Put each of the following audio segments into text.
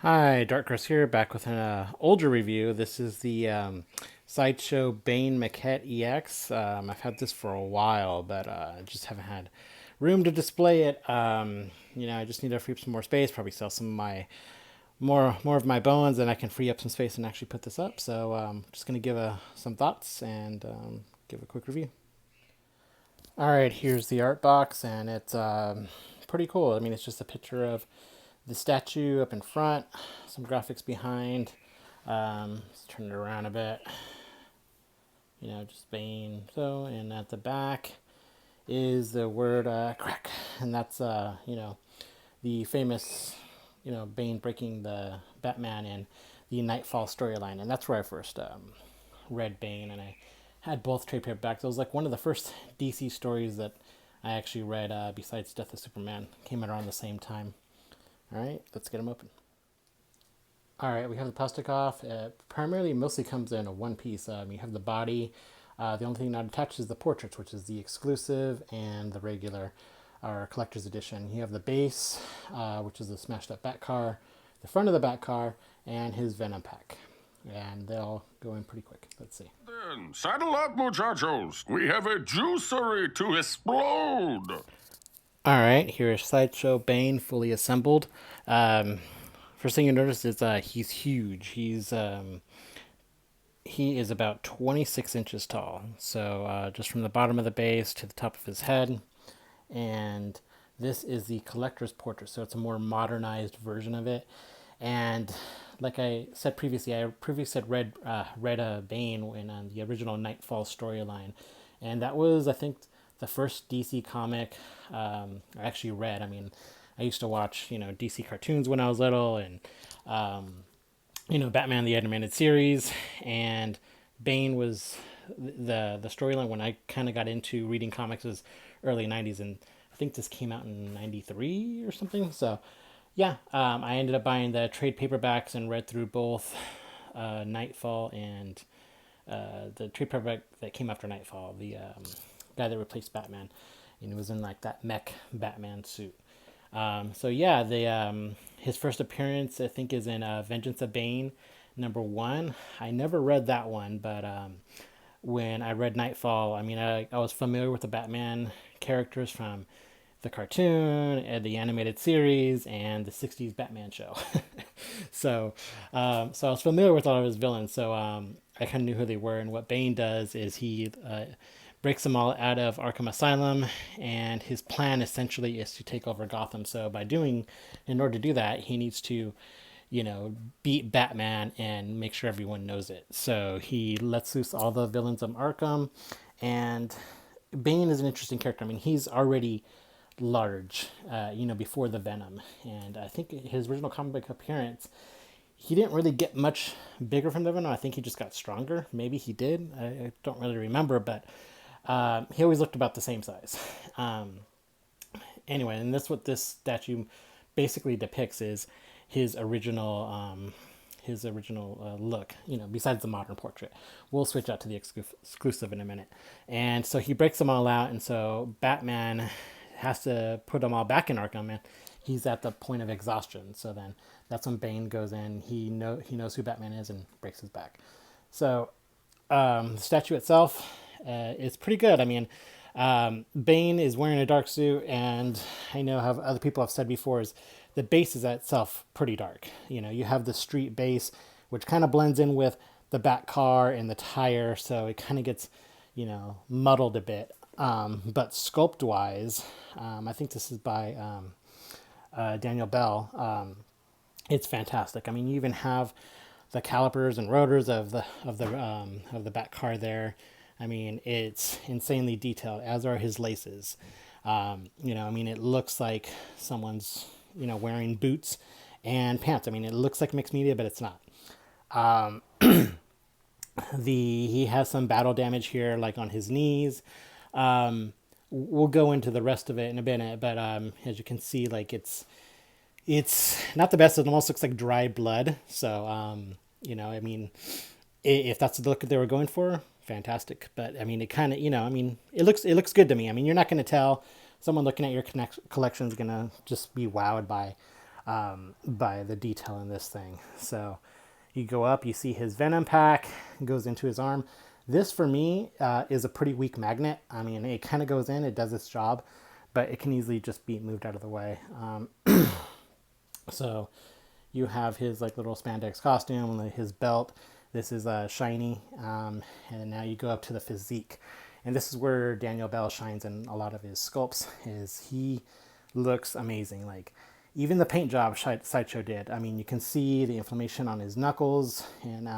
Hi, Dark Chris here, back with an older review. This is the Sideshow Bane Maquette EX. I've had this for a while, but I just haven't had room to display it. I just need to free up some more space. Probably sell some of my more of my bones, and I can free up some space and actually put this up. So just gonna give some thoughts and give a quick review. All right, here's the art box, and it's pretty cool. I mean, it's just a picture of the statue up in front, some graphics behind. Let's turn it around a bit. Just Bane. So, and at the back is the word crack, and that's the famous Bane breaking the Batman in the Knightfall storyline, and that's where I first read Bane, and I had both trade paperbacks. It was like one of the first DC stories that I actually read, besides Death of Superman. Came out around the same time. All right, let's get them open. All right, we have the plastic off. Primarily, mostly comes in a one piece. You have the body. The only thing not attached is the portraits, which is the exclusive and the regular or collector's edition. You have the base, which is the smashed up Bat car, the front of the Bat car, and his Venom pack. And they'll go in pretty quick. Let's see. Then saddle up, muchachos. We have a juicery to explode. All right, here's Sideshow Bane fully assembled. First thing you notice is he's huge. He is about 26 inches tall. So just from the bottom of the base to the top of his head. And this is the collector's portrait. So it's a more modernized version of it. And like I said previously, I previously had read Bane in the original Knightfall storyline. And that was, I think, the first DC comic I actually read. I mean, I used to watch, DC cartoons when I was little, and Batman the Animated Series, and Bane was the storyline when I kind of got into reading comics was early '90s, and I think this came out in '93 or something. So, yeah, I ended up buying the trade paperbacks and read through both Knightfall and the trade paperback that came after Knightfall, the guy that replaced Batman, and it was in like that mech Batman suit. So yeah, the his first appearance I think is in Vengeance of Bane #1. I never read that one, but when I read Knightfall, I mean I was familiar with the Batman characters from the cartoon and the animated series and the '60s Batman show. So I was familiar with all of his villains. So I kind of knew who they were. And what Bane does is he breaks them all out of Arkham Asylum, and his plan essentially is to take over Gotham. So in order to do that, he needs to, beat Batman and make sure everyone knows it. So he lets loose all the villains of Arkham, and Bane is an interesting character. I mean, he's already large, before the Venom, and I think his original comic book appearance, he didn't really get much bigger from the Venom. I think he just got stronger. Maybe he did. I don't really remember, but he always looked about the same size. Anyway, and that's what this statue basically depicts is his original look. Besides the modern portrait, we'll switch out to the exclusive in a minute. And so he breaks them all out, and so Batman has to put them all back in Arkham, and he's at the point of exhaustion. So then that's when Bane goes in. He knows who Batman is and breaks his back. So the statue itself is pretty good. I mean, Bane is wearing a dark suit, and I know how other people have said before is the base is itself pretty dark. You have the street base, which kind of blends in with the Bat car and the tire, so it kind of gets, muddled a bit. But sculpt wise, I think this is by Daniel Bell. It's fantastic. I mean, you even have the calipers and rotors of the Bat car there. I mean, it's insanely detailed, as are his laces. I mean, it looks like someone's, wearing boots and pants. I mean, it looks like mixed media, but it's not. He has some battle damage here, like on his knees. We'll go into the rest of it in a minute, but as you can see, like it's not the best. It almost looks like dry blood. So I mean, if that's the look that they were going for, fantastic. But I mean, it kind of, I mean, it looks good to me. I mean, you're not going to tell someone looking at your collection is going to just be wowed by by the detail in this thing. So you go up, you see his Venom pack, goes into his arm. This, for me, is a pretty weak magnet. I mean, it kind of goes in, it does its job, but it can easily just be moved out of the way. So you have his like little spandex costume, his belt. This is shiny, and now you go up to the physique, and this is where Daniel Bell shines in a lot of his sculpts. Is he looks amazing. Like even the paint job Sideshow did. I mean, you can see the inflammation on his knuckles and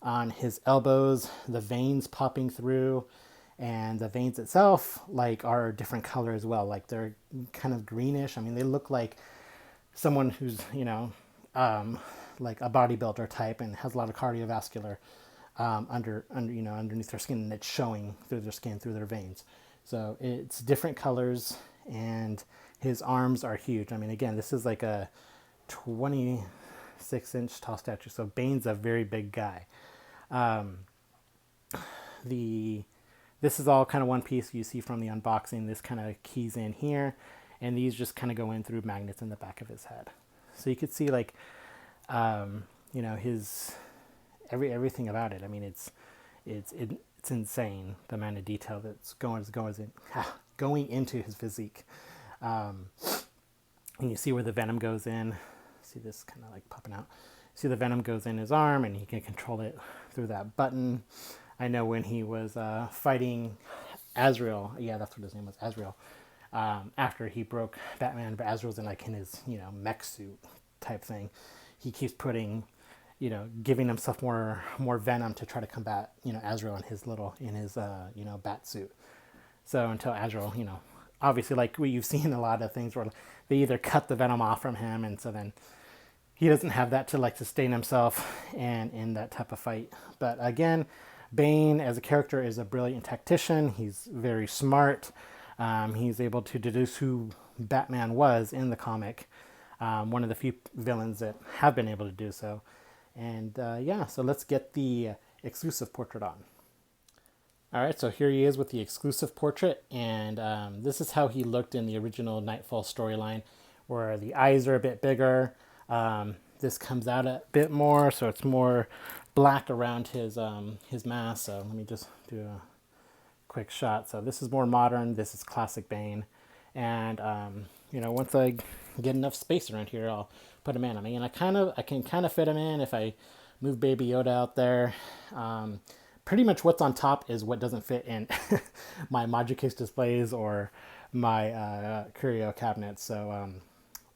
on his elbows, the veins popping through, and the veins itself like are different color as well. Like they're kind of greenish. I mean, they look like someone who's like a bodybuilder type and has a lot of cardiovascular underneath their skin, and it's showing through their skin, through their veins. So it's different colors, and his arms are huge. I mean, again, this is like a 26-inch tall statue, so Bane's a very big guy. This is all kind of one piece you see from the unboxing. This kind of keys in here, and these just kind of go in through magnets in the back of his head. So you could see like, his everything about it. I mean, it's insane the amount of detail that's going into his physique. And you see where the venom goes in. See this kind of like popping out. See the venom goes in his arm, and he can control it through that button. I know when he was fighting Azrael, yeah, that's what his name was, Azrael. After he broke Batman, but Azrael's in like in his mech suit type thing. He keeps putting, giving himself more venom to try to combat Azrael in his bat suit. So until Azrael, obviously like you've seen a lot of things where they either cut the venom off from him, and so then he doesn't have that to like sustain himself and in that type of fight. But again, Bane as a character is a brilliant tactician. He's very smart. He's able to deduce who Batman was in the comic. One of the few villains that have been able to do so. And so let's get the exclusive portrait on. All right, so here he is with the exclusive portrait, and this is how he looked in the original Knightfall storyline, where the eyes are a bit bigger. This comes out a bit more, so it's more black around his mask. So let me just do a quick shot. So this is more modern. This is classic Bane, and once I get enough space around here, I'll put him in. I mean, I can kind of fit him in if I move Baby Yoda out there. Pretty much what's on top is what doesn't fit in my Magic Case displays or my curio cabinets. So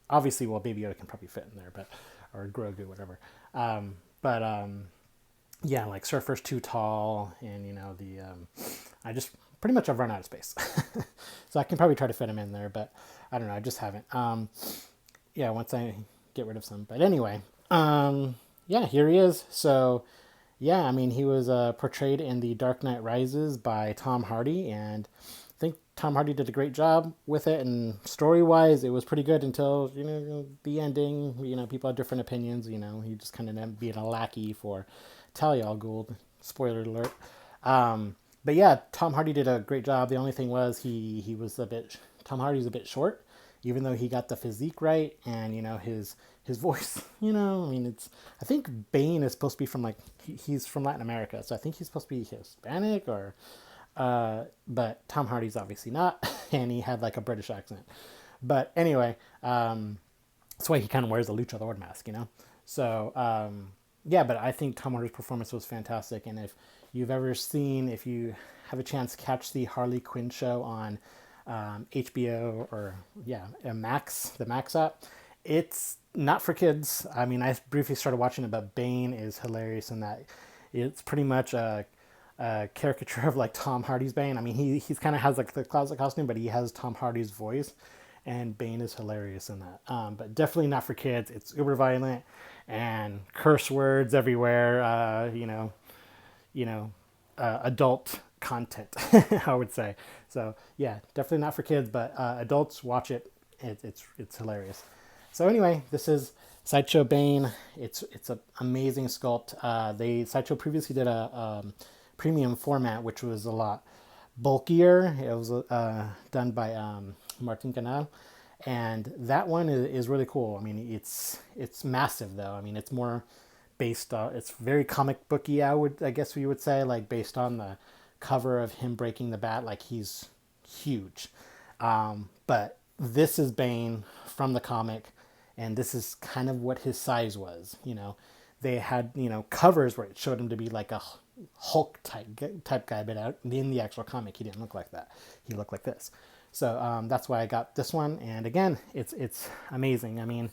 obviously, Baby Yoda can probably fit in there, or Grogu, whatever. Yeah, like Surfer's too tall, and I just pretty much I've run out of space. So I can probably try to fit him in there, but I don't know, I just haven't. Once I get rid of some. But anyway, here he is. So yeah, I mean, he was portrayed in The Dark Knight Rises by Tom Hardy, and I think Tom Hardy did a great job with it, and story-wise, it was pretty good until, the ending. People have different opinions. He just kind of ended up being a lackey for Talia al Ghul. Spoiler alert. But yeah, Tom Hardy did a great job. The only thing was Tom Hardy's a bit short, even though he got the physique right, and his voice. I think Bane is supposed to be from he's from Latin America, so I think he's supposed to be Hispanic or. But Tom Hardy's obviously not, and he had like a British accent. But anyway, that's why he kind of wears a luchador mask, So but I think Tom Hardy's performance was fantastic, and if you have a chance, catch the Harley Quinn show on HBO or the Max app. It's not for kids. I mean, I briefly started watching it, but Bane is hilarious in that. It's pretty much a caricature of like Tom Hardy's Bane. I mean, he's kind of has like the classic costume, but he has Tom Hardy's voice, and Bane is hilarious in that. But definitely not for kids. It's uber violent and curse words everywhere. Adult content, I would say. So yeah, definitely not for kids, but adults watch it. It's hilarious. So anyway, this is Sideshow Bane. It's an amazing sculpt. Sideshow previously did a premium format, which was a lot bulkier. It was done by Martin Canal, And that one is really cool. I mean, it's massive though. I mean, it's more based on, it's very comic booky, I guess you would say, like based on the cover of him breaking the bat, like he's huge. But this is Bane from the comic, and this is kind of what his size was. You know, they had, you know, covers where it showed him to be like a Hulk type guy, but out in the actual comic, he didn't look like that. He looked like this. So that's why I got this one. And again, it's amazing. I mean,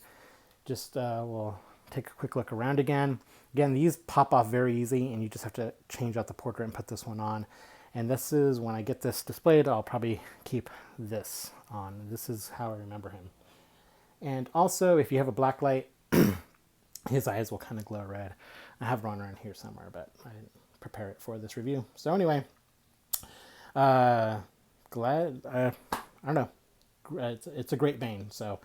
just we'll take a quick look around again. Again, these pop off very easy, and you just have to change out the portrait and put this one on. And this is, when I get this displayed, I'll probably keep this on. This is how I remember him. And also, if you have a black light, his eyes will kind of glow red. I have one around here somewhere, but I didn't prepare it for this review. So anyway, I don't know. It's a great Bane. So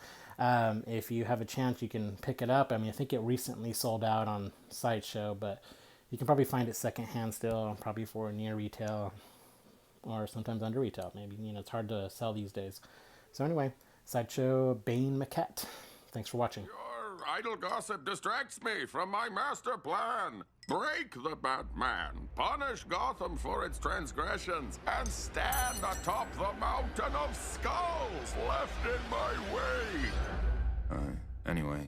if you have a chance, you can pick it up. I mean, I think it recently sold out on Sideshow, but you can probably find it secondhand still, probably for near retail or sometimes under retail. Maybe, you know, it's hard to sell these days. So anyway, Sideshow Bane Maquette. Thanks for watching. Your idle gossip distracts me from my master plan. Break the Batman, punish Gotham for its transgressions, and stand atop the mountain of skulls left in my way. Anyway.